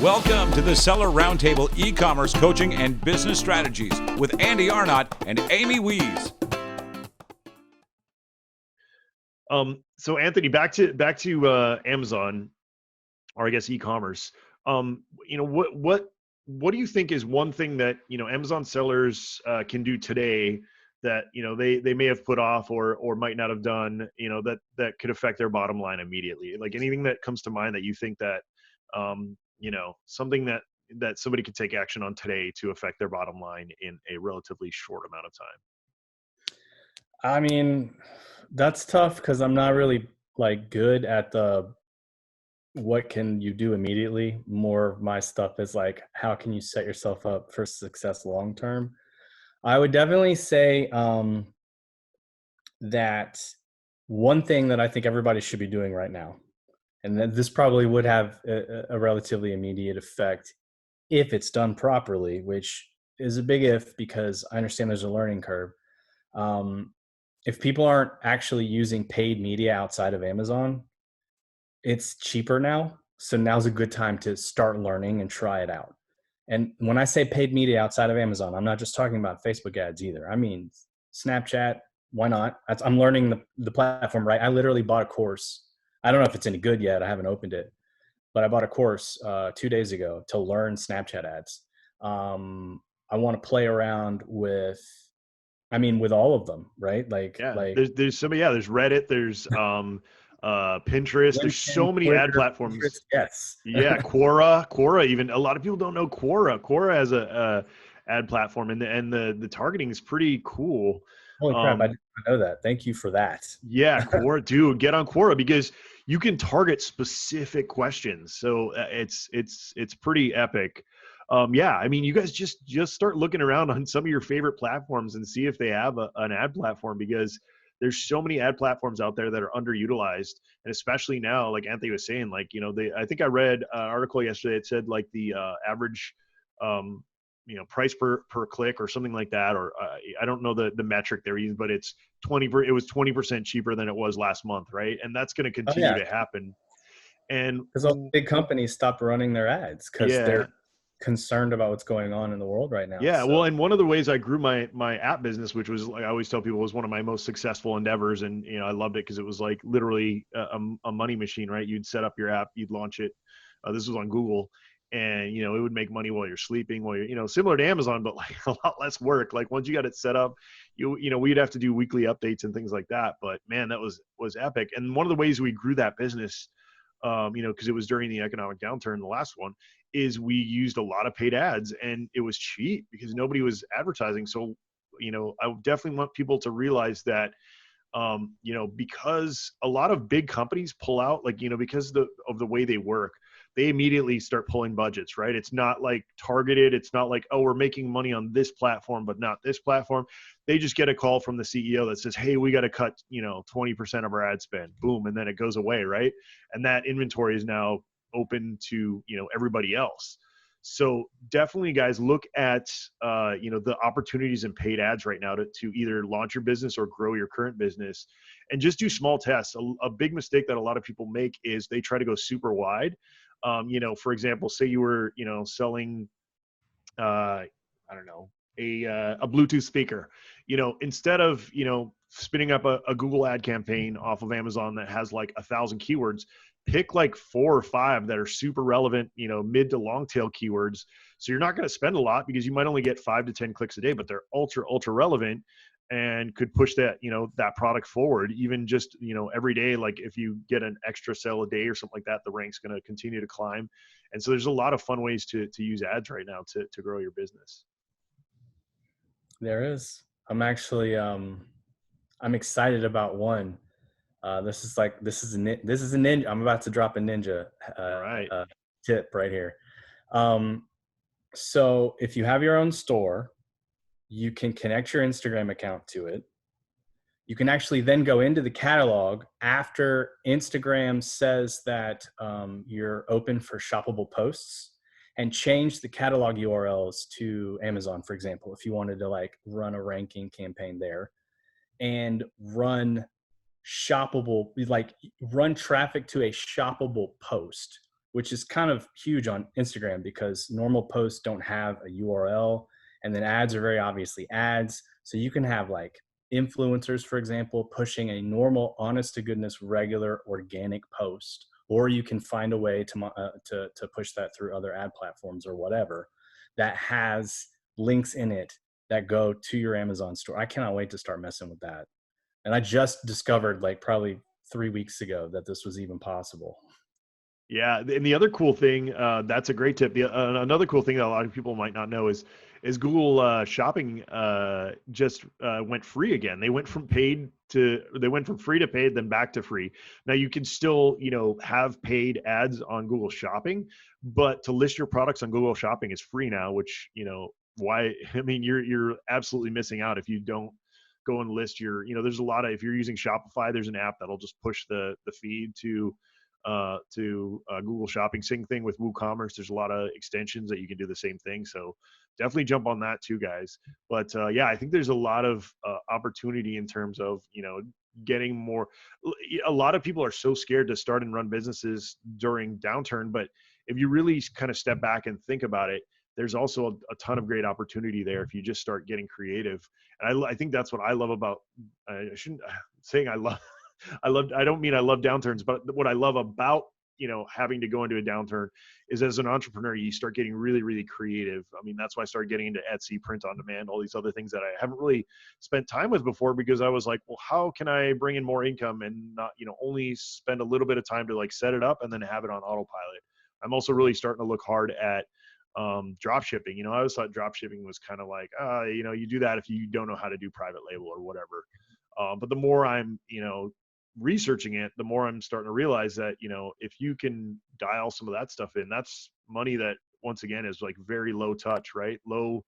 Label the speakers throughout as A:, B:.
A: Welcome to the Seller Roundtable e-commerce coaching and business strategies with Andy Arnott and Amy Wees.
B: So Anthony, back to Amazon, or I guess e-commerce. What do you think is one thing that Amazon sellers can do today that they may have put off or might not have done that could affect their bottom line immediately? Like anything that comes to mind that you think that something that somebody could take action on today to affect their bottom line in a relatively short amount of time?
C: I mean, that's tough because I'm not really good at the what can you do immediately. More of my stuff is like, how can you set yourself up for success long term? I would definitely say that one thing that I think everybody should be doing right now, and that this probably would have a relatively immediate effect if it's done properly, which is a big if because I understand there's a learning curve. If people aren't actually using paid media outside of Amazon, it's cheaper now. So now's a good time to start learning and try it out. And when I say paid media outside of Amazon, I'm not just talking about Facebook ads either. I mean, Snapchat, why not? I'm learning the platform, right? I literally bought a course. I don't know if it's any good yet. I haven't opened it, but I bought a course 2 days ago to learn Snapchat ads. I want to play around with all of them, right?
B: There's Reddit, there's Pinterest, there's so
C: LinkedIn,
B: many
C: Twitter,
B: ad platforms.
C: Pinterest, yes.
B: Yeah, Quora, even a lot of people don't know Quora. Quora has a ad platform, and the targeting is pretty cool.
C: Holy crap, I didn't know that. Thank you for that.
B: Yeah, Quora, dude, get on Quora because you can target specific questions. So it's pretty epic. I mean, you guys just start looking around on some of your favorite platforms and see if they have an ad platform, because there's so many ad platforms out there that are underutilized. And especially now, like Anthony was saying, I think I read an article yesterday that said like the average, price per click or something like that, or I don't know the metric they're using, but it was 20% cheaper than it was last month, right? And that's going to continue to happen. And
C: because all the big companies stopped running their ads because they're concerned about what's going on in the world right now.
B: Yeah, well, and one of the ways I grew my app business, which was, like I always tell people, was one of my most successful endeavors, and I loved it because it was like literally a money machine, right? You'd set up your app, you'd launch it. This was on Google, and it would make money while you're sleeping, while you're similar to Amazon, but like a lot less work. Like once you got it set up, we'd have to do weekly updates and things like that. But man, that was epic. And one of the ways we grew that business, because it was during the economic downturn, the last one, is we used a lot of paid ads, and it was cheap because nobody was advertising. So, I definitely want people to realize that, because a lot of big companies pull out, because of the way they work, they immediately start pulling budgets, right? It's not like targeted. It's not like, oh, we're making money on this platform, but not this platform. They just get a call from the CEO that says, hey, we got to cut, 20% of our ad spend. Boom. And then it goes away, right? And that inventory is now open to, everybody else. So definitely, guys, look at, the opportunities in paid ads right now to either launch your business or grow your current business, and just do small tests. A big mistake that a lot of people make is they try to go super wide. For example, say you were, selling, I don't know, a Bluetooth speaker, instead of, spinning up a Google ad campaign off of Amazon that has like 1,000 keywords, pick like 4 or 5 that are super relevant, mid to long tail keywords. So you're not going to spend a lot because you might only get 5 to 10 clicks a day, but they're ultra relevant and could push that, that product forward, even just, every day. Like if you get an extra sale a day or something like that, the rank's going to continue to climb. And so there's a lot of fun ways to use ads right now to grow your business.
C: There is. I'm actually, I'm excited about one. This is a ninja. I'm about to drop a ninja tip right here. So if you have your own store, you can connect your Instagram account to it. You can actually then go into the catalog after Instagram says that you're open for shoppable posts, and change the catalog URLs to Amazon, for example, if you wanted to run a ranking campaign there, and run traffic to a shoppable post which is kind of huge on Instagram because normal posts don't have a URL, and then ads are very obviously ads. So you can have like influencers, for example, pushing a normal, honest to goodness, regular, organic post, or you can find a way to push that through other ad platforms or whatever that has links in it that go to your Amazon store. I cannot wait to start messing with that. And I just discovered like probably 3 weeks ago that this was even possible.
B: Yeah, and the other cool thing, that's a great tip. Another cool thing that a lot of people might not know is Google Shopping just went free again. They went from free to paid, then back to free. Now you can still, have paid ads on Google Shopping, but to list your products on Google Shopping is free now, which, why, I mean, you're absolutely missing out if you don't go and list your, there's a lot of, if you're using Shopify, there's an app that'll just push the feed to Google Shopping. Same thing with WooCommerce. There's a lot of extensions that you can do the same thing. So definitely jump on that too, guys. But yeah, I think there's a lot of opportunity in terms of, getting more. A lot of people are so scared to start and run businesses during downturn, but if you really kind of step back and think about it, there's also a ton of great opportunity there if you just start getting creative. And I think that's what I love about, I shouldn't saying I don't mean I love downturns, but what I love about, having to go into a downturn is as an entrepreneur, you start getting really, really creative. I mean, that's why I started getting into Etsy, print on demand, all these other things that I haven't really spent time with before, because I was like, well, how can I bring in more income and not, only spend a little bit of time to like set it up and then have it on autopilot. I'm also really starting to look hard at drop shipping. I always thought drop shipping was kind of like, you do that if you don't know how to do private label or whatever. But the more I'm, researching it, the more I'm starting to realize that, if you can dial some of that stuff in, that's money that once again is like very low touch, right? Low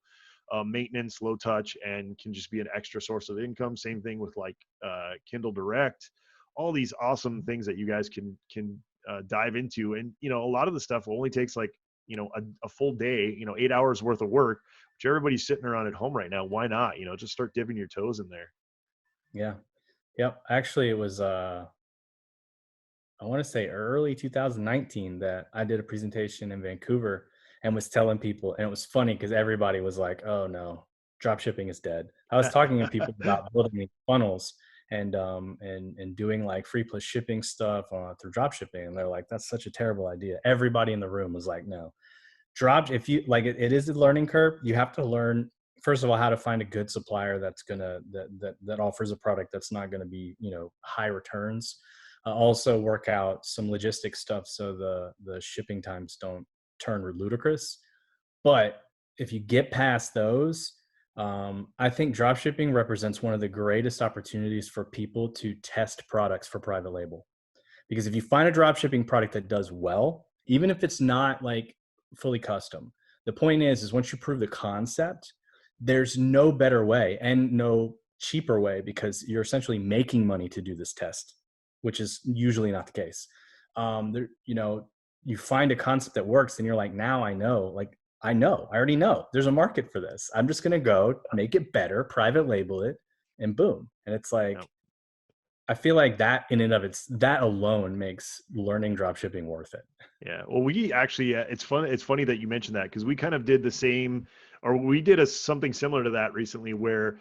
B: maintenance, low touch, and can just be an extra source of income. Same thing with like Kindle Direct, all these awesome things that you guys can dive into. And, a lot of the stuff only takes like, a full day, 8 hours worth of work, which everybody's sitting around at home right now. Why not, just start dipping your toes in there.
C: Yeah. Yep. Actually, it was, I want to say early 2019 that I did a presentation in Vancouver and was telling people, and it was funny because everybody was like, oh no, drop shipping is dead. I was talking to people about building these funnels and doing like free plus shipping stuff through drop shipping. And they're like, that's such a terrible idea. Everybody in the room was like, no. If you like it is a learning curve. You have to learn, first of all, how to find a good supplier that offers a product that's not going to be, high returns. Also work out some logistic stuff so the shipping times don't turn ludicrous. But if you get past those, I think drop shipping represents one of the greatest opportunities for people to test products for private label. Because if you find a drop shipping product that does well, even if it's not like fully custom, the point is once you prove the concept, there's no better way and no cheaper way, because you're essentially making money to do this test, which is usually not the case. You find a concept that works and you're like, now I already know there's a market for this. I'm just going to go make it better, private label it, and boom. And it's like, I feel like that in and of that alone makes learning drop shipping worth it.
B: Yeah. Well, we actually, it's funny that you mentioned that, because we kind of did the same, or we did something similar to that recently where,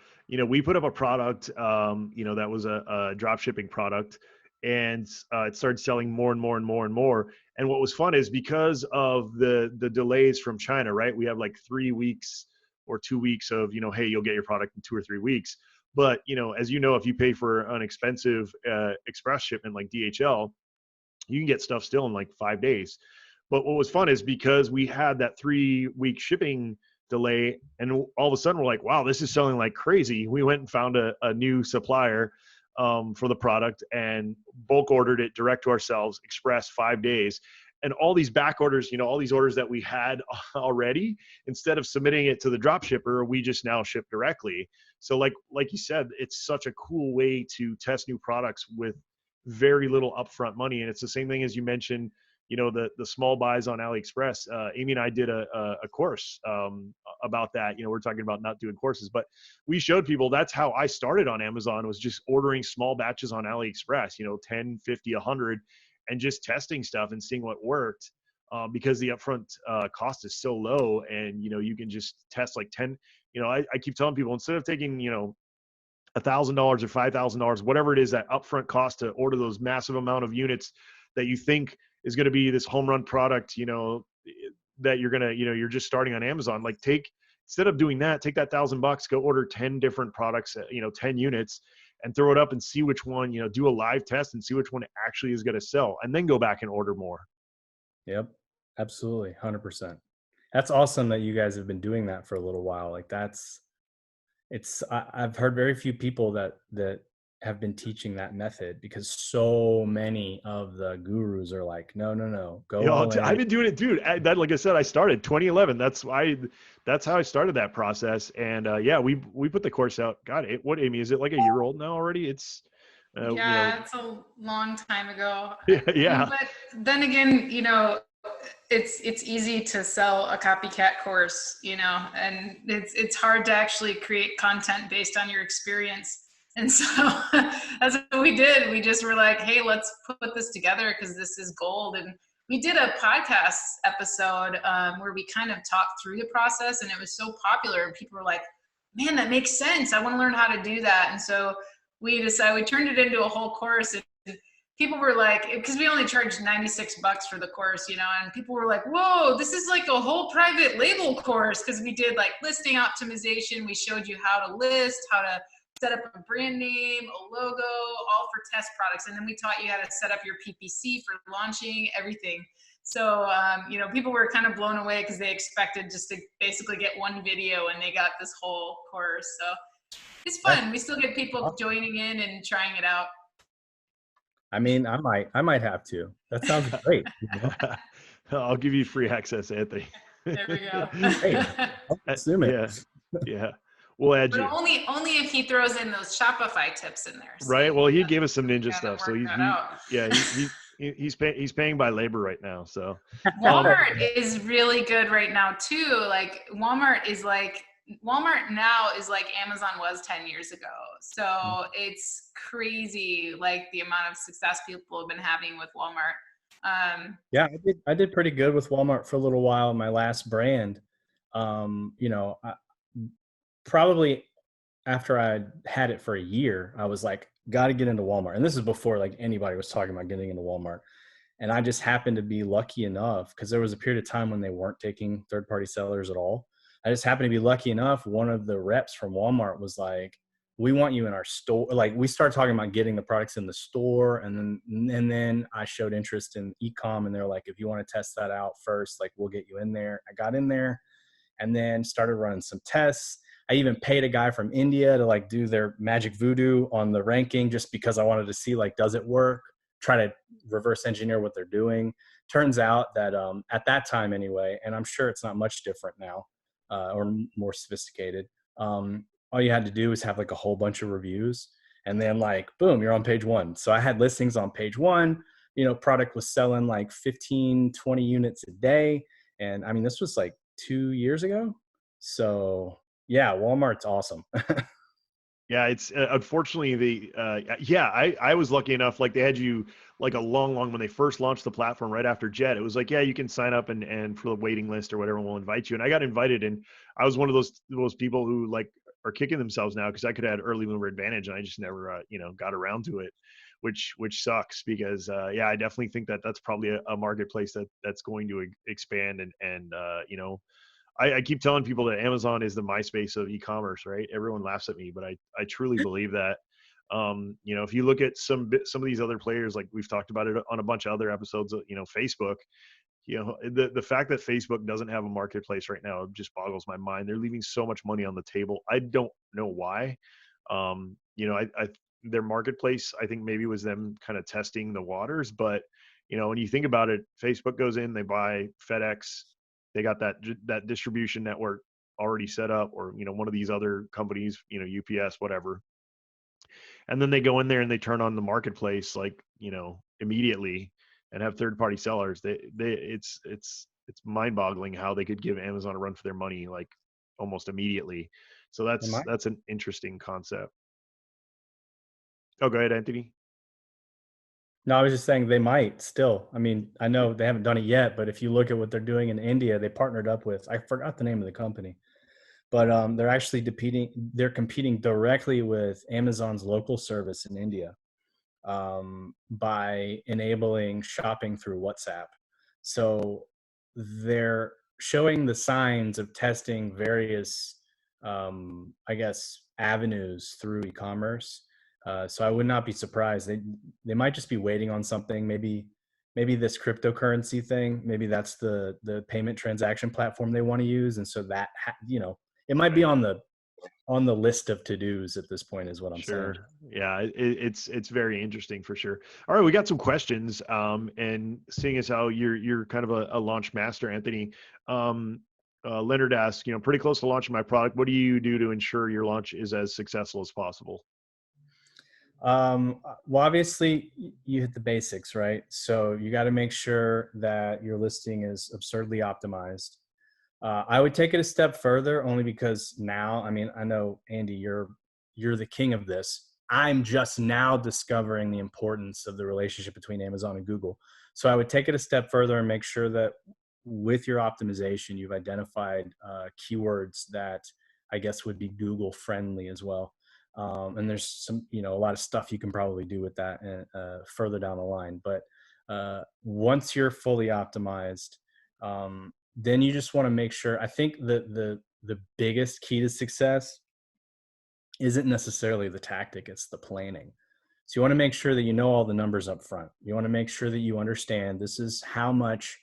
B: we put up a product, that was a drop shipping product, and it started selling more and more and more and more. And what was fun is because of the delays from China, right? We have like 3 weeks or 2 weeks of, hey, you'll get your product in 2 or 3 weeks. But, as if you pay for an expensive express shipment like DHL, you can get stuff still in like 5 days. But what was fun is because we had that 3-week shipping delay, and all of a sudden we're like, wow, this is selling like crazy. We went and found a new supplier for the product and bulk ordered it direct to ourselves, express 5 days. And all these back orders, all these orders that we had already, instead of submitting it to the drop shipper, we just now ship directly. So like you said, it's such a cool way to test new products with very little upfront money. And it's the same thing as you mentioned, the small buys on AliExpress. Amy and I did a course about that. We're talking about not doing courses, but we showed people that's how I started on Amazon, was just ordering small batches on AliExpress, 10, 50, 100, and just testing stuff and seeing what worked. because the upfront cost is so low, and you can just test like 10. I keep telling people, instead of taking $1,000 or $5,000, whatever it is, that upfront cost to order those massive amount of units that you think is going to be this home run product, that you're gonna, you're just starting on Amazon. Like, instead of doing that, take that $1,000, go order 10 different products, 10 units, and throw it up and see which one, do a live test and see which one actually is going to sell, and then go back and order more.
C: Yep, absolutely, 100%. That's awesome that you guys have been doing that for a little while. Like I've heard very few people that have been teaching that method, because so many of the gurus are like, no, go all in.
B: I've been doing it, dude. Like I said, I started 2011. That's how I started that process. And yeah, we put the course out. God, what, Amy, is it like a year old now already? It's
D: yeah, it's a long time ago.
B: Yeah.
D: But then again, it's easy to sell a copycat course, and it's hard to actually create content based on your experience. And so that's what we did. We just were like, hey, let's put this together because this is gold. And we did a podcast episode where we kind of talked through the process, and it was so popular. And people were like, man, that makes sense. I want to learn how to do that. And so we decided, we turned it into a whole course. And people were like, because we only charged $96 for the course, and people were like, whoa, this is like a whole private label course. Because we did like listing optimization. We showed you how to list, how to set up a brand name, a logo, all for test products. And then we taught you how to set up your PPC for launching, everything. So, people were kind of blown away because they expected just to basically get one video, and they got this whole course. So it's fun. We still get people joining in and trying it out.
C: I mean, I might have to. That sounds great.
B: I'll give you free access, Anthony.
D: There we go.
C: Hey, I'll assume it.
B: Yeah. We'll add
D: but
B: you.
D: only if he throws in those Shopify tips in there. So
B: right. Well, he gave us some ninja stuff, so he's paying by labor right now. So
D: Walmart is really good right now too. Like Walmart now is like Amazon was 10 years ago. So it's crazy, like the amount of success people have been having with Walmart.
C: Yeah, I did pretty good with Walmart for a little while. My last brand, probably after I had it for a year, I was like, got to get into Walmart. And this is before like anybody was talking about getting into Walmart. And I just happened to be lucky enough, because there was a period of time when they weren't taking third-party sellers at all. I just happened to be lucky enough. One of the reps from Walmart was like, we want you in our store. Like, we started talking about getting the products in the store. And then I showed interest in e-com, and they're like, if you want to test that out first, like, we'll get you in there. I got in there and then started running some tests. I even paid a guy from India to like do their magic voodoo on the ranking, just because I wanted to see, like, does it work? Try to reverse engineer what they're doing. Turns out that at that time anyway, and I'm sure it's not much different now, or more sophisticated, all you had to do was have like a whole bunch of reviews, and then like, boom, you're on page one. So I had listings on page one, product was selling like 15, 20 units a day. And I mean, this was like 2 years ago. So yeah, Walmart's awesome.
B: Yeah, it's unfortunately I was lucky enough, like they had you like a long when they first launched the platform right after Jet. It was like, yeah, you can sign up and for the waiting list or whatever, we'll invite you. And I got invited, and I was one of those people who like are kicking themselves now because I could have had early mover advantage, and I just never got around to it, which sucks, because I definitely think that's probably a marketplace that's going to expand, and I keep telling people that Amazon is the MySpace of e-commerce, right? Everyone laughs at me, but I truly believe that. If you look at some of these other players, like we've talked about it on a bunch of other episodes, Facebook, the fact that Facebook doesn't have a marketplace right now just boggles my mind. They're leaving so much money on the table. I don't know why. Their marketplace, I think maybe was them kind of testing the waters, but when you think about it, Facebook goes in, they buy FedEx. They got that distribution network already set up, or one of these other companies, UPS, whatever. And then they go in there and they turn on the marketplace like immediately and have third-party sellers. It's mind-boggling how they could give Amazon a run for their money like almost immediately. So that's an interesting concept. Oh, go ahead, Anthony.
C: No, I was just saying they might still. I mean, I know they haven't done it yet, but if you look at what they're doing in India, they partnered up with, I forgot the name of the company, but they're actually competing directly with Amazon's local service in India, by enabling shopping through WhatsApp. So they're showing the signs of testing various, I guess, avenues through e-commerce. So I would not be surprised. They might just be waiting on something. Maybe this cryptocurrency thing. Maybe that's the payment transaction platform they want to use, and so that it might be
B: Right.
C: on the list of to-dos at this point, is what I'm saying.
B: Sure. Yeah, it's very interesting for sure. All right, we got some questions. And seeing as how you're kind of a launch master, Anthony, Leonard asks, pretty close to launching my product. What do you do to ensure your launch is as successful as possible?
C: Well, obviously you hit the basics, right? So you got to make sure that your listing is absurdly optimized. I would take it a step further, only because now, I mean, I know, Andy, you're the king of this. I'm just now discovering the importance of the relationship between Amazon and Google. So I would take it a step further and make sure that with your optimization, you've identified keywords that I guess would be Google friendly as well. And there's some, a lot of stuff you can probably do with that further down the line. But once you're fully optimized, then you just want to make sure. I think the biggest key to success isn't necessarily the tactic; it's the planning. So you want to make sure that you know all the numbers up front. You want to make sure that you understand this is how much,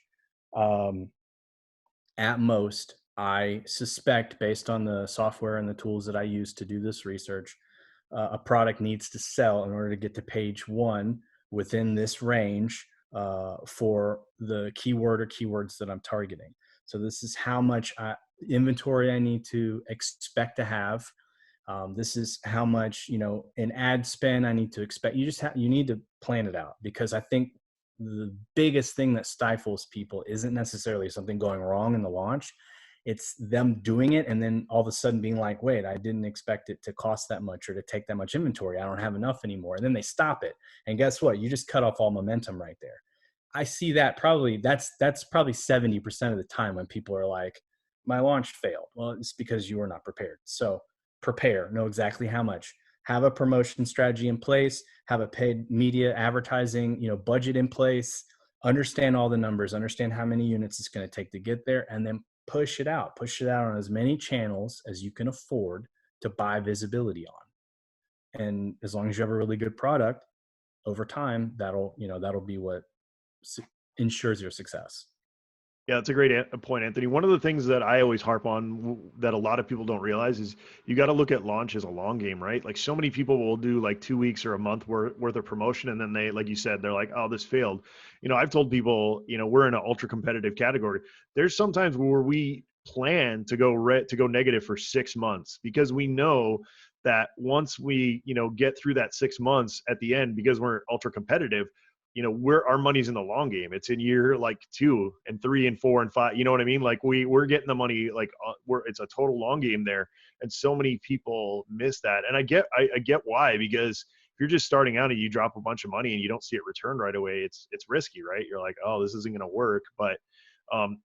C: at most, I suspect, based on the software and the tools that I use to do this research, a product needs to sell in order to get to page one within this range, for the keyword or keywords that I'm targeting. So this is how much inventory I need to expect to have. This is how much, an ad spend I need to expect. You need to plan it out, because I think the biggest thing that stifles people isn't necessarily something going wrong in the launch. It's them doing it and then all of a sudden being like, wait, I didn't expect it to cost that much or to take that much inventory. I don't have enough anymore. And then they stop it. And guess what? You just cut off all momentum right there. I see that that's probably 70% of the time when people are like, my launch failed. Well, it's because you were not prepared. So prepare, know exactly how much, have a promotion strategy in place, have a paid media advertising, budget in place, understand all the numbers, understand how many units it's going to take to get there, and then push it out on as many channels as you can afford to buy visibility on. And as long as you have a really good product, over time, that'll be what ensures your success.
B: Yeah, that's a great point, Anthony. One of the things that I always harp on that a lot of people don't realize is you got to look at launch as a long game, right? Like, so many people will do like 2 weeks or a month worth of promotion, and then they, like you said, they're like, oh, this failed. I've told people, we're in an ultra competitive category. There's sometimes where we plan to go negative for 6 months, because we know that once we, get through that 6 months at the end, because we're ultra competitive, our money's in the long game. It's in year like 2 and 3 and 4 and 5. You know what I mean? Like we're getting the money, like it's a total long game there. And so many people miss that. And I get why, because if you're just starting out and you drop a bunch of money and you don't see it returned right away, it's risky, right? You're like, oh, this isn't going to work. But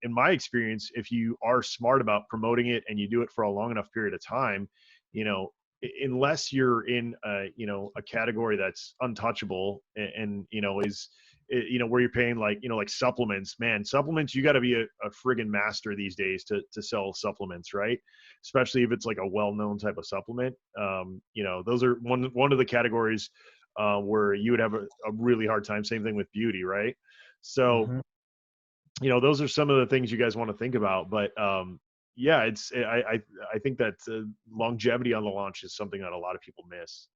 B: in my experience, if you are smart about promoting it and you do it for a long enough period of time, unless you're in a category that's untouchable and is where you're paying like supplements, you got to be a friggin' master these days to sell supplements, right? Especially if it's like a well-known type of supplement. Those are one of the categories where you would have a really hard time. Same thing with beauty, right? So those are some of the things you guys want to think about. But yeah, I think that longevity on the launch is something that a lot of people miss.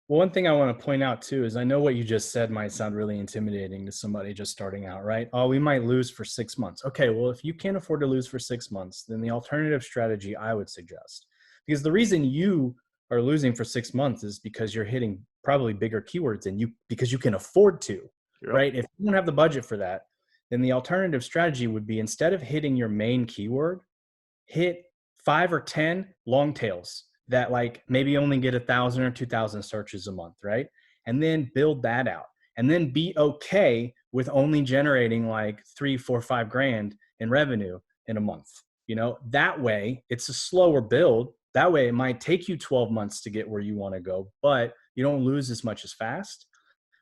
C: Well, one thing I want to point out too is I know what you just said might sound really intimidating to somebody just starting out, right? Oh, we might lose for 6 months. Okay, well, if you can't afford to lose for 6 months, then the alternative strategy I would suggest, because the reason you are losing for 6 months is because you're hitting probably bigger keywords because you can afford to,
B: Yep.
C: right? If you don't have the budget for that, then the alternative strategy would be, instead of hitting your main keyword, hit 5 or 10 long tails that like maybe only get 1,000 or 2,000 searches a month, right? And then build that out. and then be okay with only generating like 3, 4, 5 grand in revenue in a month. That way it's a slower build. That way it might take you 12 months to get where you want to go, but you don't lose as much as fast.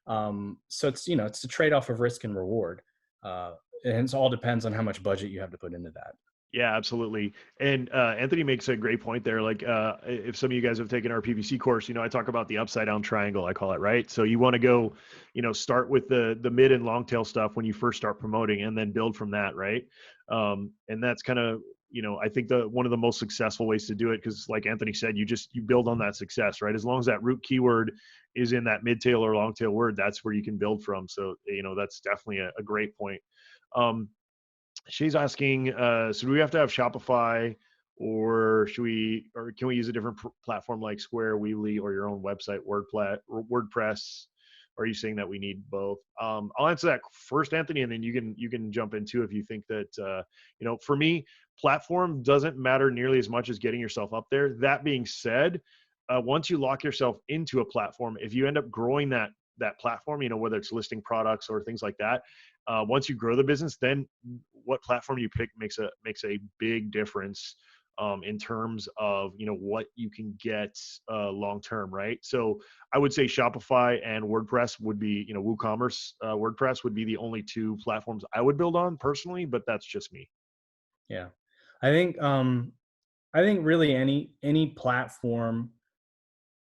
C: So it's the trade-off of risk and reward. And it all depends on how much budget you have to put into that.
B: Yeah, absolutely. And Anthony makes a great point there. Like, if some of you guys have taken our PPC course, I talk about the upside down triangle, I call it, right? So you want to go, start with the mid and long tail stuff when you first start promoting, and then build from that, right? And that's kind of, I think one of the most successful ways to do it, because like Anthony said, you build on that success, right? As long as that root keyword is in that mid tail or long tail word, that's where you can build from. So, that's definitely a great point. She's asking, so do we have to have Shopify, or can we use a different platform like Square, Weebly, or your own website, WordPress? Or are you saying that we need both? I'll answer that first, Anthony, and then you can jump in too if you think that, for me, platform doesn't matter nearly as much as getting yourself up there. That being said, once you lock yourself into a platform, if you end up growing that platform, whether it's listing products or things like that, once you grow the business, then what platform you pick makes a big difference in terms of what you can get long term, right? So I would say Shopify and WordPress would be, WooCommerce, WordPress would be the only two platforms I would build on personally, but that's just me.
C: Yeah, I think really any platform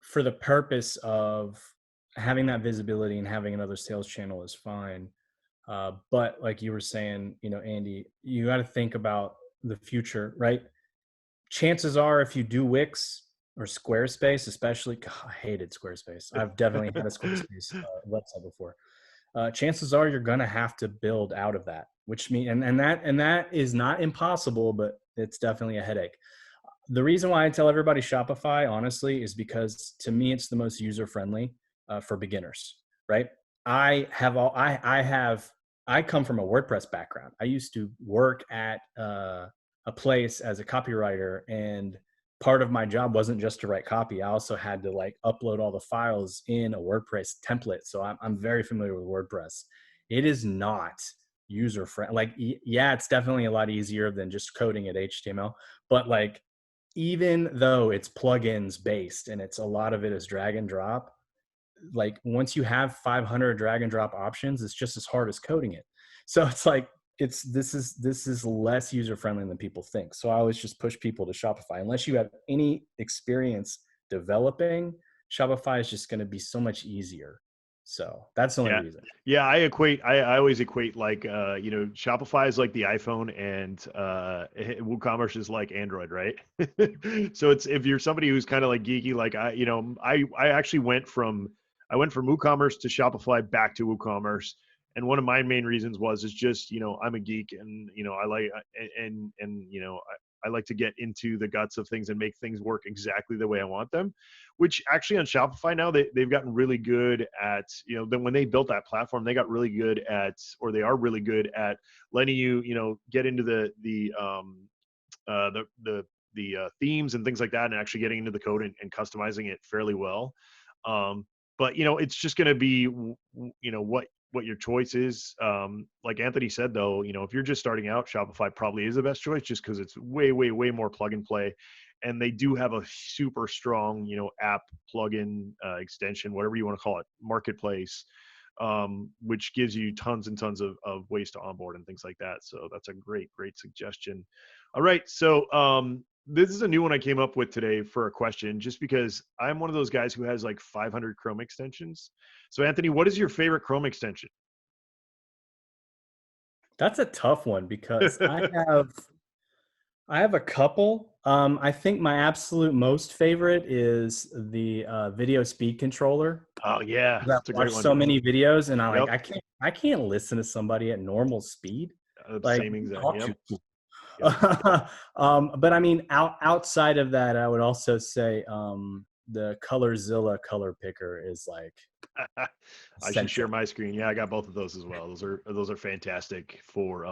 C: for the purpose of having that visibility and having another sales channel is fine. But like you were saying, Andy, you got to think about the future, right? Chances are, if you do Wix or Squarespace, especially, God, I hated Squarespace. I've definitely had a Squarespace website before. Chances are you're going to have to build out of that, which means, and that is not impossible, but it's definitely a headache. The reason why I tell everybody Shopify, honestly, is because to me, it's the most user-friendly for beginners, right? I come from a WordPress background. I used to work at a place as a copywriter, and part of my job wasn't just to write copy. I also had to like upload all the files in a WordPress template. So I'm very familiar with WordPress. It is not user-friendly. Like, yeah, it's definitely a lot easier than just coding at HTML, but like, even though it's plugins based and a lot of it is drag and drop, like once you have 500 drag and drop options, it's just as hard as coding it. So it's like, this is less user friendly than people think. So I always just push people to Shopify. Unless you have any experience developing, Shopify is just going to be so much easier. So that's the only reason.
B: Yeah, I always equate like, Shopify is like the iPhone, and WooCommerce is like Android, right? So if you're somebody who's kind of like geeky, like I actually went from WooCommerce to Shopify back to WooCommerce. And one of my main reasons is just, I'm a geek, and, I like, I like to get into the guts of things and make things work exactly the way I want them, which actually on Shopify now they've gotten really good at, then when they built that platform, they got really good at, or they are really good at letting you, get into the themes and things like that, and actually getting into the code and customizing it fairly well. But it's just going to be, what your choice is. Like Anthony said, though, if you're just starting out, Shopify probably is the best choice, just because it's way more plug and play, and they do have a super strong, app plugin extension, whatever you want to call it, marketplace, which gives you tons and tons of ways to onboard and things like that. So that's a great suggestion. All right, so this is a new one I came up with today for a question, just because I'm one of those guys who has like 500 Chrome extensions. So Anthony, what is your favorite Chrome extension?
C: That's a tough one, because I have a couple. I think my absolute most favorite is the video speed controller.
B: Oh yeah,
C: I've watched so many videos, and I can't listen to somebody at normal speed. Like,
B: same exact. Yep.
C: But I mean, outside of that, I would also say the Colorzilla color picker is like.
B: I should share my screen. Yeah, I got both of those as well. Those are fantastic for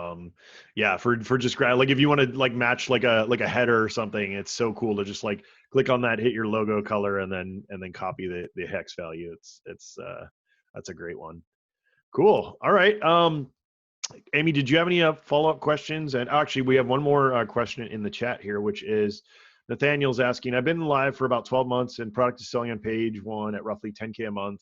B: for just like if you want to like match like a header or something. It's so cool to just like click on that, hit your logo color, and then copy the hex value. That's a great one. Cool. All right. Amy, did you have any follow-up questions? And actually, we have one more question in the chat here, which is Nathaniel's asking, I've been live for about 12 months and product is selling on page one at roughly 10K a month,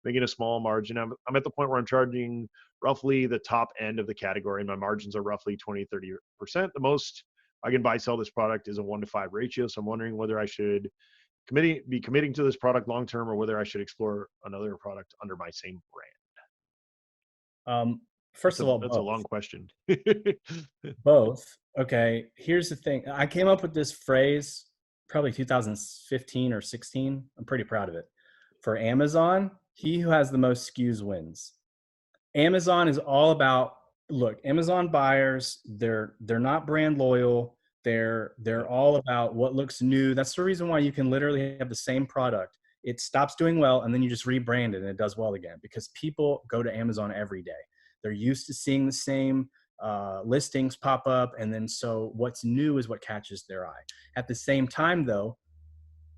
B: making a small margin. I'm at the point where I'm charging roughly the top end of the category, and my margins are roughly 20, 30%. The most I can buy, sell this product is a 1-to-5 ratio. So I'm wondering whether I should be committing to this product long-term or whether I should explore another product under my same brand.
C: First of all,
B: That's a long question.
C: both. Okay, here's the thing. I came up with this phrase probably 2015 or 16. I'm pretty proud of it. For Amazon, he who has the most SKUs wins. Amazon is all about, look, Amazon buyers, they're not brand loyal. They're all about what looks new. That's the reason why you can literally have the same product. It stops doing well and then you just rebrand it and it does well again, because people go to Amazon every day. They're used to seeing the same listings pop up, and then so what's new is what catches their eye. At the same time though,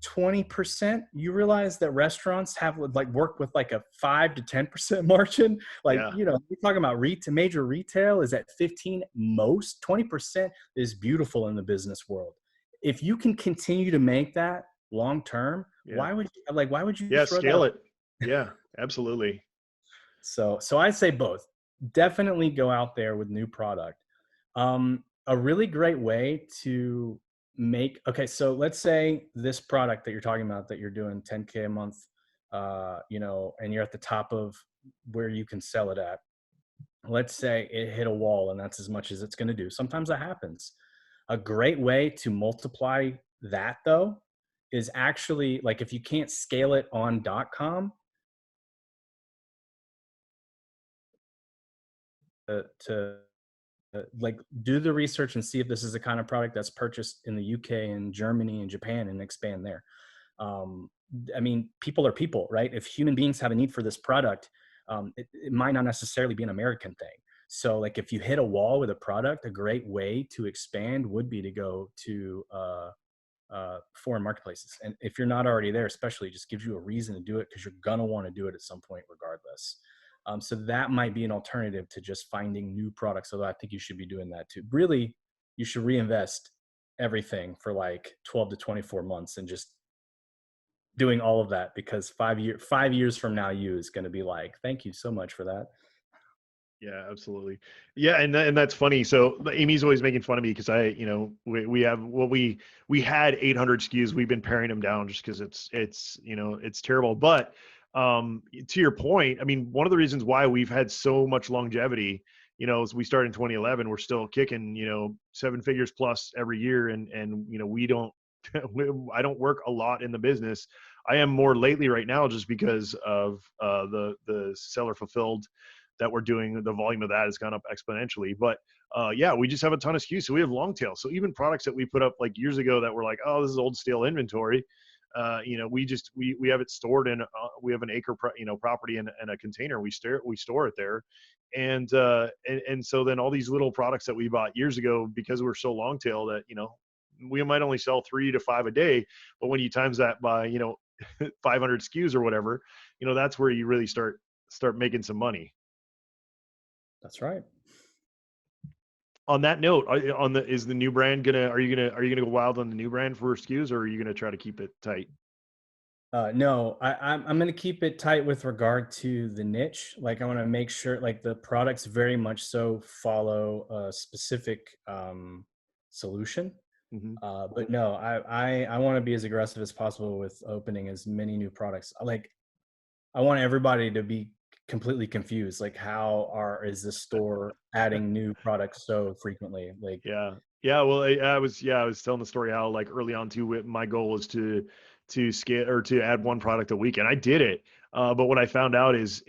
C: 20%, you realize that restaurants have like work with like a 5 to 10% margin. Like,
B: Yeah.
C: you know, you're talking about major retail is at 15, most 20% is beautiful in the business world. If you can continue to make that long term, why would you throw
B: scale
C: that?
B: it. Yeah, absolutely.
C: So I'd say both. Definitely go out there with new product. A really great way to okay, so let's say this product that you're talking about that you're doing 10K a month, you know, and you're at the top of where you can sell it at. Let's say it hit a wall and that's as much as it's going to do. Sometimes that happens. A great way to multiply that though is actually, like, if you can't scale it on .com, to like do the research and see if this is the kind of product that's purchased in the UK and Germany and Japan and expand there. I mean, people are people, right? If human beings have a need for this product, it might not necessarily be an American thing. So like if you hit a wall with a product, a great way to expand would be to go to foreign marketplaces. And if you're not already there, especially, it just gives you a reason to do it, because you're gonna want to do it at some point regardless. So that might be an alternative to just finding new products, although I think you should be doing that too. Really, you should reinvest everything for like 12 to 24 months and just doing all of that, because 5 years from now, you is going to be like, thank you so much for that.
B: Yeah, absolutely. Yeah, and that's funny. So Amy's always making fun of me because we have we had 800 SKUs. We've been paring them down just because it's terrible. But to your point, I mean, one of the reasons why we've had so much longevity, is we started in 2011. We're still kicking 7 figures plus every year, and we don't. I don't work a lot in the business. I am more lately right now just because of the seller fulfilled that we're doing. The volume of that has gone up exponentially. But yeah, we just have a ton of SKUs. So we have long tail. So even products that we put up like years ago that were like, oh, this is old stale inventory. We have it stored in. We have an acre, property and a container. We store it there, and so then all these little products that we bought years ago, because we're so long tail that we might only sell 3 to 5 a day, but when you times that by 500 SKUs or whatever, that's where you really start making some money.
C: That's right.
B: On that note, is the new brand are you gonna go wild on the new brand for SKUs, or are you gonna try to keep it tight?
C: No, I'm going to keep it tight with regard to the niche. Like I want to make sure like the products very much so follow a specific solution.
B: Mm-hmm.
C: But no, I want to be as aggressive as possible with opening as many new products. Like I want everybody to be completely confused. Like is the store adding new products so frequently? Like,
B: yeah. Well, I was telling the story how like early on too, my goal was to scale or to add 1 product a week, and I did it. But what I found out is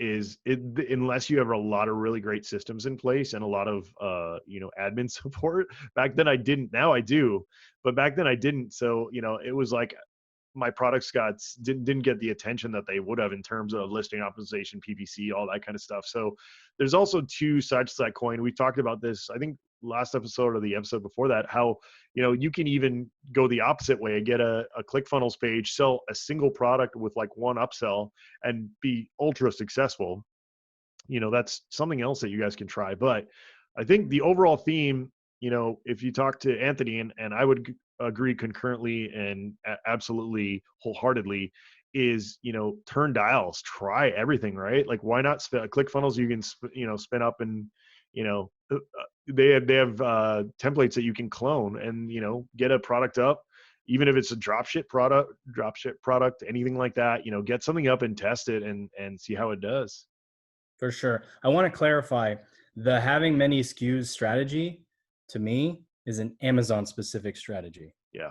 B: unless you have a lot of really great systems in place and a lot of admin support. Back then I didn't. Now I do, but back then I didn't. So it was like my products didn't get the attention that they would have in terms of listing optimization, PPC, all that kind of stuff. So there's also 2 sides to that coin. We talked about this, I think, last episode or the episode before that, how you can even go the opposite way and get a ClickFunnels page, sell a single product with like 1 upsell and be ultra successful. that's something else that you guys can try. But I think the overall theme, if you talk to Anthony, and I would agree concurrently and absolutely wholeheartedly, is, turn dials, try everything, right? Like, why not ClickFunnels? You can, spin up, and, they have templates that you can clone and, get a product up, even if it's a dropship product, anything like that, get something up and test it and see how it does.
C: For sure. I want to clarify, the having many SKUs strategy to me is an Amazon specific strategy.
B: Yeah.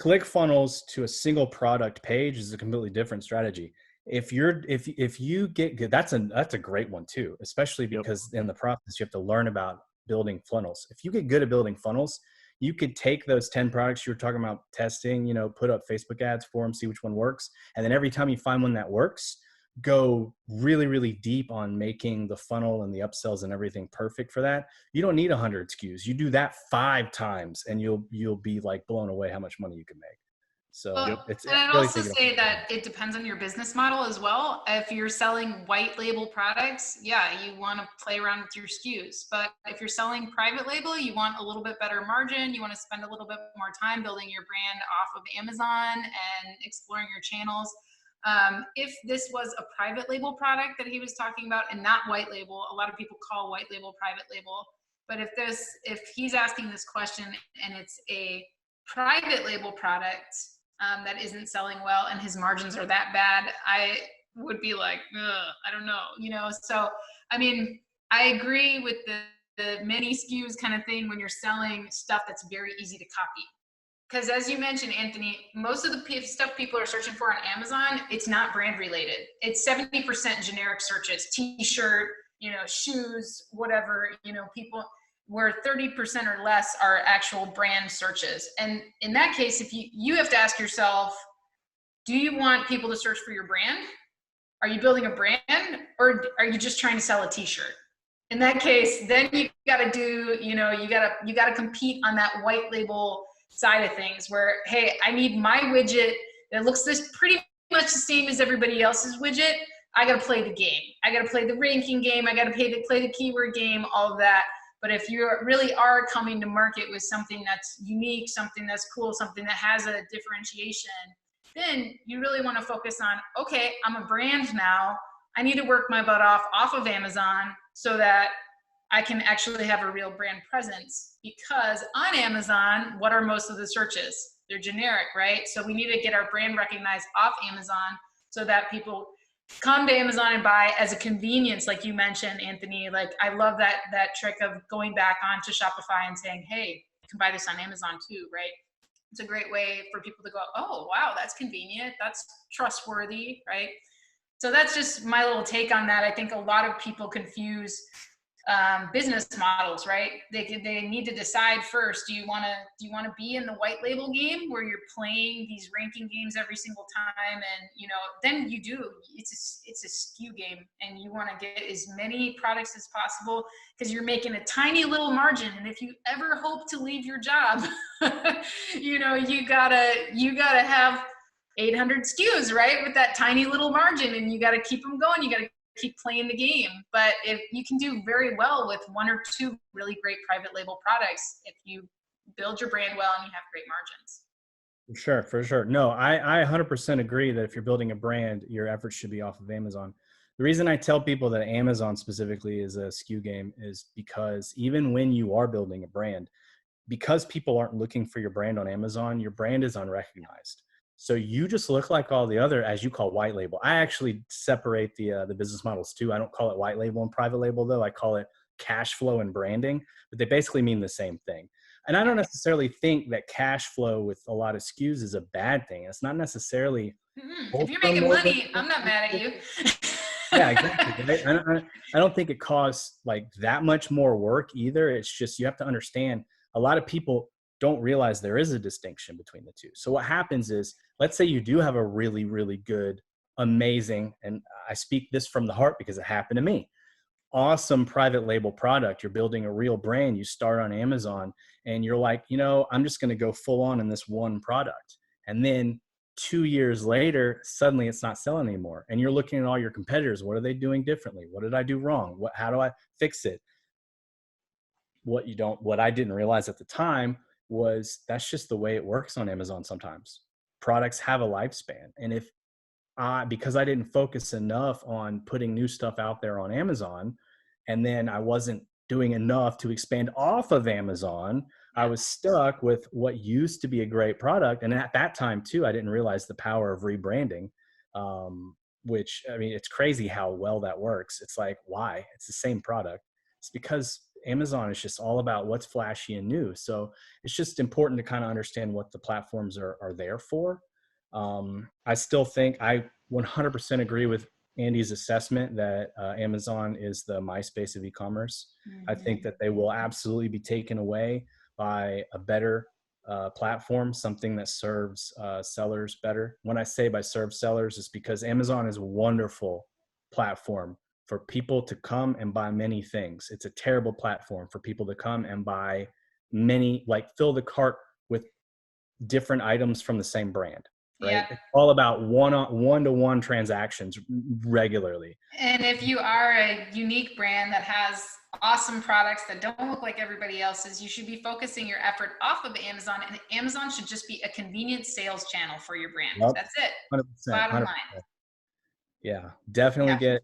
C: ClickFunnels to a single product page is a completely different strategy. If you get good, that's a great one too, especially because in the process you have to learn about building funnels. If you get good at building funnels, you could take those 10 products you were talking about testing, put up Facebook ads for them, see which one works. And then every time you find one that works, go really, really deep on making the funnel and the upsells and everything perfect for that. You don't need 100 SKUs. You do that 5 times and you'll be like blown away how much money you can make. So
D: Well,
C: it's
D: and I'd
C: really
D: also say that it depends on your business model as well. If you're selling white label products, yeah, you want to play around with your SKUs. But if you're selling private label, you want a little bit better margin. You want to spend a little bit more time building your brand off of Amazon and exploring your channels. If this was a private label product that he was talking about and not white label, a lot of people call white label private label. But if he's asking this question and it's a private label product that isn't selling well and his margins are that bad, I would be like, I don't know, So, I mean, I agree with the many SKUs kind of thing when you're selling stuff that's very easy to copy. Because as you mentioned, Anthony, most of the stuff people are searching for on Amazon, it's not brand related. It's 70% generic searches, t-shirt, shoes, whatever, people, where 30% or less are actual brand searches. And in that case, if you have to ask yourself, do you want people to search for your brand? Are you building a brand, or are you just trying to sell a t-shirt? In that case, then you got to do, you got to compete on that white label side of things where, hey, I need my widget that looks pretty much the same as everybody else's widget. I got to play the game. I got to play the ranking game. I got to play the keyword game, all of that. But if you really are coming to market with something that's unique, something that's cool, something that has a differentiation, then you really want to focus on, okay, I'm a brand now. I need to work my butt off of Amazon so that I can actually have a real brand presence. Because on Amazon, what are most of the searches? They're generic, right? So we need to get our brand recognized off Amazon so that people come to Amazon and buy as a convenience, like you mentioned, Anthony. Like, I love that trick of going back onto Shopify and saying, hey, you can buy this on Amazon too, right? It's a great way for people to go, oh, wow, that's convenient. That's trustworthy, right? So that's just my little take on that. I think a lot of people confuse business models, right? They need to decide first, do you want to be in the white label game where you're playing these ranking games every single time, and then it's a SKU game, and you want to get as many products as possible because you're making a tiny little margin. And if you ever hope to leave your job, you gotta have 800 SKUs, right? With that tiny little margin, and you got to keep them going. You got to keep playing the game. But if you can do very well with 1 or 2 really great private label products, if you build your brand well and you have great margins.
C: For sure. No, I 100% agree that if you're building a brand, your efforts should be off of Amazon. The reason I tell people that Amazon specifically is a SKU game is because even when you are building a brand, because people aren't looking for your brand on Amazon, your brand is unrecognized. So you just look like all the other, as you call, white label. I actually separate the business models too. I don't call it white label and private label though. I call it cash flow and branding, but they basically mean the same thing. And I don't necessarily think that cash flow with a lot of SKUs is a bad thing. It's not necessarily.
D: If you're making money, I'm not mad at you.
C: Yeah, exactly. Right? I don't think it costs like that much more work either. It's just, you have to understand, a lot of people don't realize there is a distinction between the two. So what happens is, let's say you do have a really, really good, amazing, and I speak this from the heart because it happened to me, awesome private label product. You're building a real brand. You start on Amazon and you're like, I'm just going to go full on in this one product. And then 2 years later, suddenly it's not selling anymore. And you're looking at all your competitors. What are they doing differently? What did I do wrong? How do I fix it? What I didn't realize at the time was that's just the way it works on Amazon sometimes. Products have a lifespan. And because I didn't focus enough on putting new stuff out there on Amazon, and then I wasn't doing enough to expand off of Amazon, I was stuck with what used to be a great product. And at that time too, I didn't realize the power of rebranding, which, I mean, it's crazy how well that works. It's like, why? It's the same product. It's because Amazon is just all about what's flashy and new. So it's just important to kind of understand what the platforms are there for. I still think I 100% agree with Andy's assessment that Amazon is the MySpace of e-commerce.
D: Mm-hmm.
C: I think that they will absolutely be taken away by a better platform, something that serves sellers better. When I say by serve sellers, it's because Amazon is a wonderful platform for people to come and buy many things. It's a terrible platform for people to come and buy many, like fill the cart with different items from the same brand. Right?
D: Yeah.
C: It's all about one-to-one transactions regularly.
D: And if you are a unique brand that has awesome products that don't look like everybody else's, you should be focusing your effort off of Amazon, and Amazon should just be a convenient sales channel for your brand.
C: Yep.
D: That's it.
C: 100%,
D: Bottom
C: 100%.
D: line.
C: Yeah, definitely get.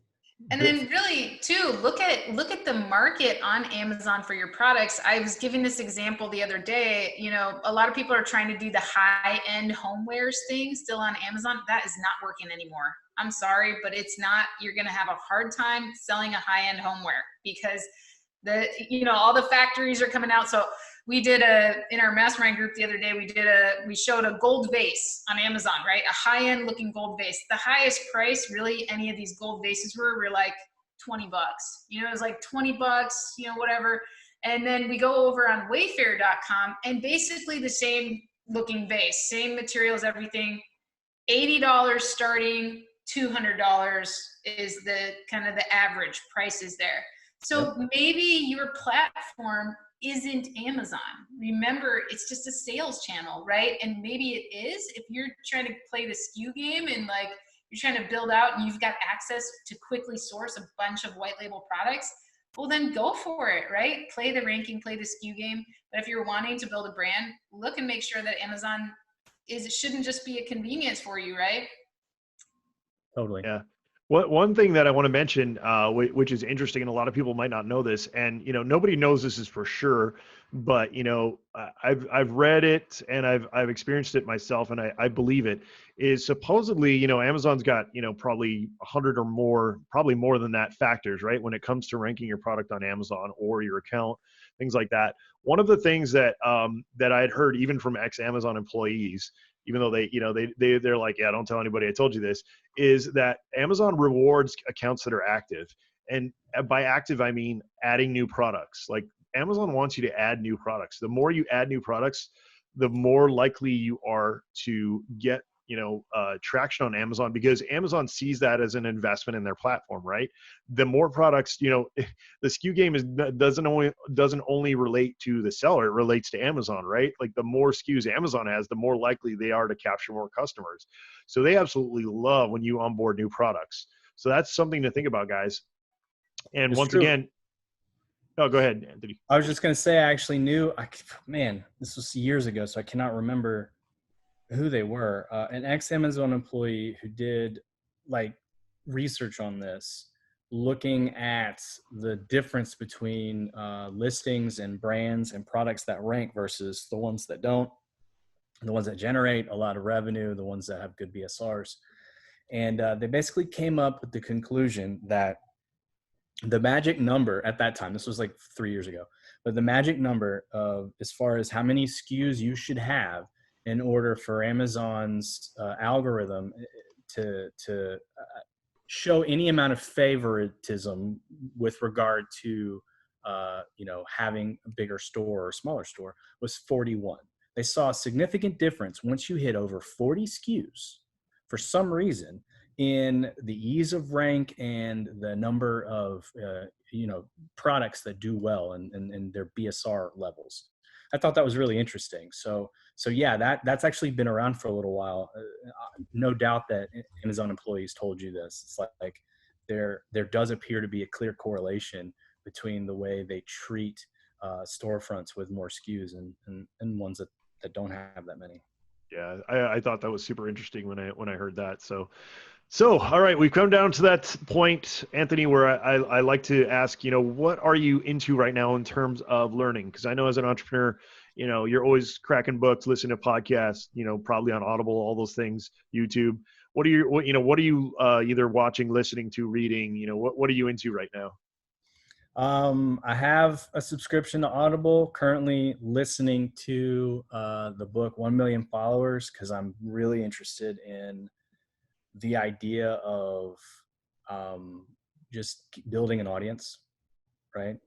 D: And then really too, look at the market on Amazon for your products. I was giving this example the other day. You know, a lot of people are trying to do the high-end homewares thing still on Amazon. That is not working anymore. I'm sorry, but it's not. You're going to have a hard time selling a high-end homeware because all the factories are coming out. So we did in our mastermind group the other day, we showed a gold vase on Amazon, right? A high-end looking gold vase. The highest price really any of these gold vases were like $20. You know, it was like $20, whatever. And then we go over on wayfair.com and basically the same looking vase, same materials, everything, $80 starting, $200 is the kind of the average prices there. So maybe your platform isn't Amazon. Remember, it's just a sales channel, right? And maybe it is if you're trying to play the SKU game and like you're trying to build out and you've got access to quickly source a bunch of white label products, well then go for it, right? Play the ranking, play the SKU game. But if you're wanting to build a brand, look and make sure that Amazon shouldn't just be a convenience for you, right?
C: Totally.
B: Yeah. One thing that I want to mention, which is interesting, and a lot of people might not know this, and nobody knows this is for sure, but I've read it and I've experienced it myself, and I believe it is supposedly Amazon's got probably 100 or more, probably more than that, factors, right, when it comes to ranking your product on Amazon or your account, things like that. One of the things that that I had heard even from ex-Amazon employees, even though they're like, yeah, don't tell anybody I told you this, is that Amazon rewards accounts that are active. And by active, I mean adding new products. Like Amazon wants you to add new products. The more you add new products, the more likely you are to get traction on Amazon, because Amazon sees that as an investment in their platform, right? The more products, the SKU game doesn't only relate to the seller, it relates to Amazon, right? Like the more SKUs Amazon has, the more likely they are to capture more customers. So they absolutely love when you onboard new products. So that's something to think about, guys. And
C: It's
B: once
C: true.
B: again, oh, go ahead, Anthony.
C: I was just going to say, I actually knew, this was years ago, so I cannot remember who they were. An ex-Amazon employee who did like research on this, looking at the difference between listings and brands and products that rank versus the ones that don't, the ones that generate a lot of revenue, the ones that have good BSRs. And they basically came up with the conclusion that the magic number at that time, this was like 3 years ago, but the magic number of as far as how many SKUs you should have in order for Amazon's algorithm to show any amount of favoritism with regard to having a bigger store or smaller store was 41. They saw a significant difference once you hit over 40 SKUs for some reason in the ease of rank and the number of products that do well and their BSR levels. I thought that was really interesting. So yeah, that's actually been around for a little while. No doubt that Amazon employees told you this. It's like there does appear to be a clear correlation between the way they treat storefronts with more SKUs and ones that don't have that many.
B: Yeah, I thought that was super interesting when I heard that. So, all right, we've come down to that point, Anthony, where I like to ask, what are you into right now in terms of learning? Because I know as an entrepreneur, you're always cracking books, listening to podcasts, probably on Audible, all those things, YouTube. What are you either watching, listening to, reading? What are you into right now?
C: I have a subscription to Audible, currently listening to the book 1 Million Followers, because I'm really interested in the idea of just building an audience, right?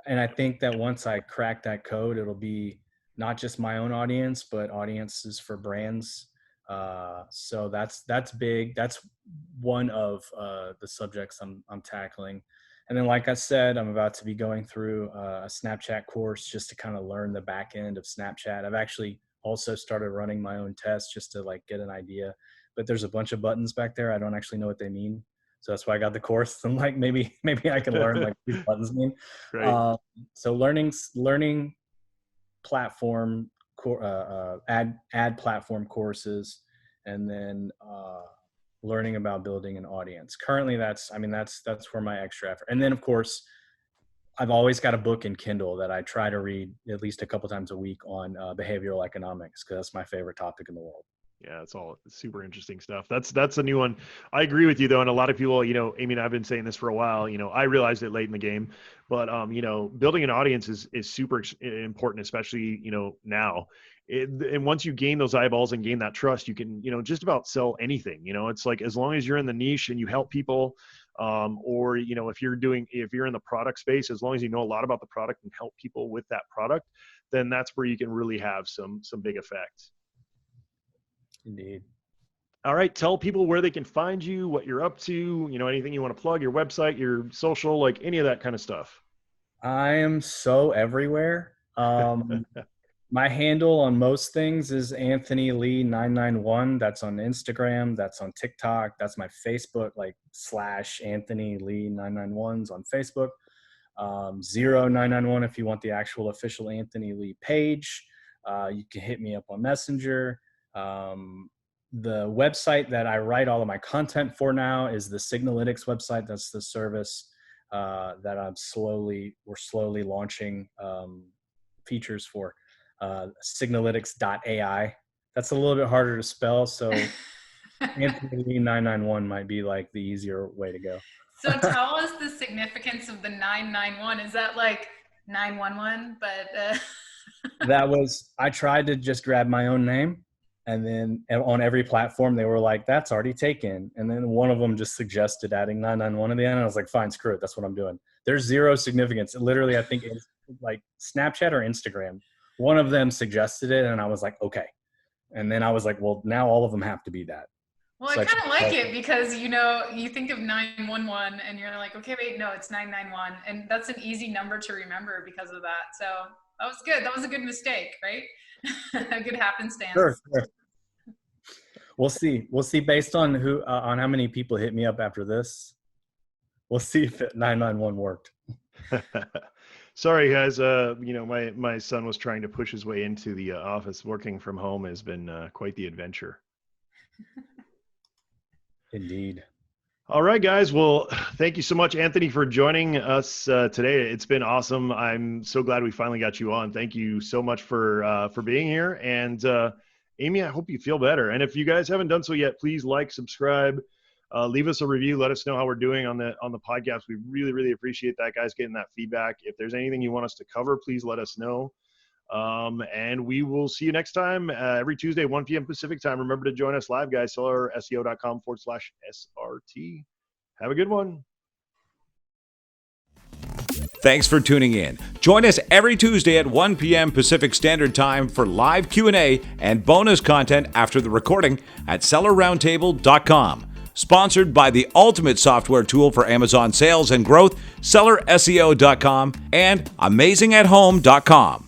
C: And I think that once I crack that code, it'll be not just my own audience, but audiences for brands. So that's big. That's one of the subjects I'm tackling. And then, like I said, I'm about to be going through a Snapchat course just to kind of learn the back end of Snapchat. I've actually also started running my own tests just to get an idea. But there's a bunch of buttons back there. I don't actually know what they mean. So that's why I got the course. I'm like, maybe I can learn what these buttons mean.
B: Right.
C: So learning platform, ad platform courses, and then learning about building an audience. Currently, that's where my extra effort. And then, of course, I've always got a book in Kindle that I try to read at least a couple times a week on behavioral economics, because that's my favorite topic in the world.
B: Yeah, it's all super interesting stuff. That's a new one. I agree with you though. And a lot of people, Amy and I've been saying this for a while, I realized it late in the game, but building an audience is super important, especially, now. And once you gain those eyeballs and gain that trust, you can, just about sell anything. It's like, as long as you're in the niche and you help people, or, if you're in the product space, as long as you know a lot about the product and help people with that product, then that's where you can really have some big effects.
C: Indeed.
B: All right. Tell people where they can find you, what you're up to, anything you want to plug, your website, your social, like any of that kind of stuff.
C: I am so everywhere. My handle on most things is Anthony Lee 991. That's on Instagram. That's on TikTok. That's my Facebook, / Anthony Lee 991's on Facebook. 0991 if you want the actual official Anthony Lee page. You can hit me up on Messenger. The website that I write all of my content for now is the Signalytics website. That's the service that we're slowly launching features for. Signalytics.ai. That's a little bit harder to spell, so Anthony 991 might be the easier way to go.
D: So tell us the significance of the 991. Is that like 911? But
C: I tried to just grab my own name. And then on every platform, they were like, that's already taken. And then one of them just suggested adding 991 at the end. And I was like, fine, screw it. That's what I'm doing. There's zero significance. Literally, I think it's like Snapchat or Instagram. One of them suggested it. And I was like, okay. And then I was like, well, now all of them have to be that.
D: Well, I kind of like it because, you think of 911 and you're like, okay, wait, no, it's 991. And that's an easy number to remember because of that. So that was good. That was a good mistake, right? A good happenstance.
C: Sure. We'll see based on on how many people hit me up after this. We'll see if 991 worked.
B: Sorry guys, my son was trying to push his way into the office. Working from home has been quite the adventure.
C: Indeed.
B: All right, guys. Well, thank you so much, Anthony, for joining us today. It's been awesome. I'm so glad we finally got you on. Thank you so much for being here. And Amy, I hope you feel better. And if you guys haven't done so yet, please subscribe, leave us a review. Let us know how we're doing on the podcast. We really, really appreciate that, guys, getting that feedback. If there's anything you want us to cover, please let us know. And we will see you next time every Tuesday, 1 p.m. Pacific time. Remember to join us live, guys. sellerseo.com/SRT. Have a good one.
A: Thanks for tuning in. Join us every Tuesday at 1 p.m. Pacific Standard Time for live Q&A and bonus content after the recording at sellerroundtable.com. Sponsored by the ultimate software tool for Amazon sales and growth, sellerseo.com and amazingathome.com.